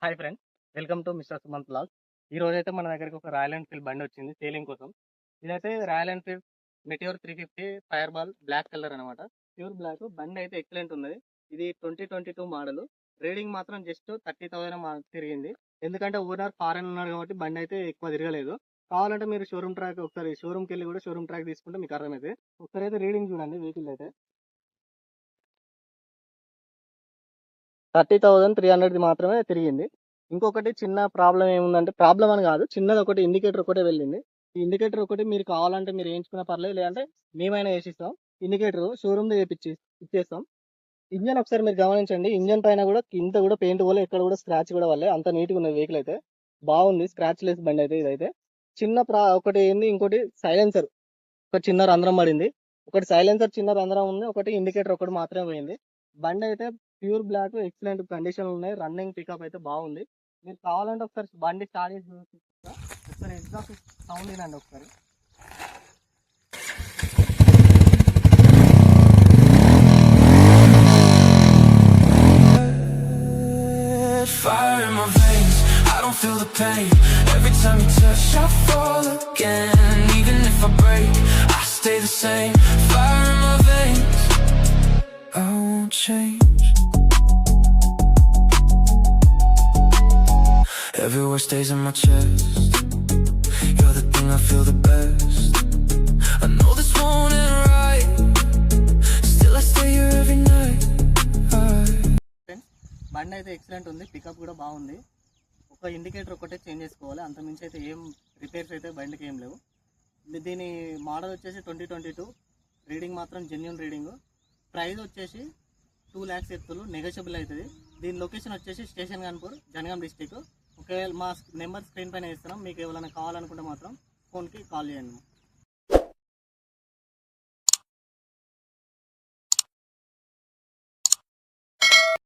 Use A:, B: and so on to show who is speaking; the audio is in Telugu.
A: Hi friends, welcome to mister Sumanth blog. ఈ రోజైతే మన దగ్గరికి ఒక రాయల్ ఎన్ఫీల్డ్ బండి వచ్చింది సేలింగ్ కోసం. ఇదైతే royal Enfield Meteor 350 fire ball black colour అనమాట. Pure black. బండి అయితే ఎక్సలెంట్ ఉన్నది. ఇది 2022 మోడల్. రీడింగ్ మాత్రం జస్ట్ 30,000 తిరిగింది. ఎందుకంటే ఓనర్ ఫారెన్ ఉన్నాడు కాబట్టి బండి అయితే ఎక్కువ తిరగలేదు. కావాలంటే మీరు షోరూమ్ ట్రాక్ ఒకసారి షోరూమ్కి వెళ్ళి కూడా షోరూమ్ ట్రాక్ తీసుకుంటే మీకు అర్థమైతే. ఒకసారి అయితే రీడింగ్ చూడండి. వెహికల్ అయితే 30,300 మాత్రమే తిరిగింది. ఇంకొకటి చిన్న ప్రాబ్లం ఏముందంటే, ప్రాబ్లం అని కాదు, చిన్నది ఒకటి ఇండికేటర్ ఒకటే వెళ్ళింది. ఈ ఇండికేటర్ ఒకటి మీరు కావాలంటే మీరు వేయించుకున్న పర్లేదు, లేదంటే మేమైనా వేసిస్తాం. ఇండికేటర్ షోరూమ్ ఇచ్చేస్తాం. ఇంజన్ ఒకసారి మీరు గమనించండి. ఇంజన్ పైన కూడా కింద కూడా పెయింట్ పోలే, ఎక్కడ కూడా స్క్రాచ్ కూడా వల్లే. అంత నీట్గా ఉన్నది వెహికల్ అయితే. బాగుంది, స్క్రాచ్ లెస్ బండి అయితే ఇదైతే. చిన్న ఒకటి ఏంది, ఇంకోటి సైలెన్సర్ ఒక చిన్న రంధ్రం పడింది. ఒకటి సైలెన్సర్ చిన్న రంధ్రం ఉంది, ఒకటి ఇండికేటర్ ఒకటి మాత్రమే పోయింది. బండి అయితే ప్యూర్ బ్లాక్, ఎక్సలెంట్ కండిషన్ ఉన్నాయి. రన్నింగ్ పికప్ అయితే బాగుంది. మీరు కావాలంటే ఒకసారి బండి స్టార్ట్ చేసి ఒకసారి ఎగ్జాస్ట్ సౌండ్ వినండి ఒకసారి.
B: Fire in my veins, I don't feel the pain. Every time you touch, I fall again. Even if I break, I stay the same. Fire in my veins, I won't change. Every word stays in my chest. You're the thing I feel the best. I know this won't end right. Still I stay here every night.
A: బండి అయితే ఎక్సలెంట్ ఉంది, పికప్ కూడా బాగుంది. ఒక ఇండికేటర్ ఒకటే చేంజ్ చేసుకోవాలి, అంత మించి అయితే ఏం రిపేర్స్ అయితే బండికి ఏం లేవు. దీని మోడల్ వచ్చేసి 2022. రీడింగ్ మాత్రం జెన్యూన్ రీడింగ్. ప్రైస్ వచ్చేసి 2 lakhs ఎత్తులు, నెగోషియబుల్ అవుతుంది. దీని లొకేషన్ వచ్చేసి స్టేషన్ కాన్పూర్, జనగాం డిస్టిక్. ఒకవేళ మా నెంబర్ స్క్రీన్ పైన ఇస్తున్నాం. మీకు ఎవరైనా కావాలనుకుంటే మాత్రం ఫోన్కి కాల్ చేయండి.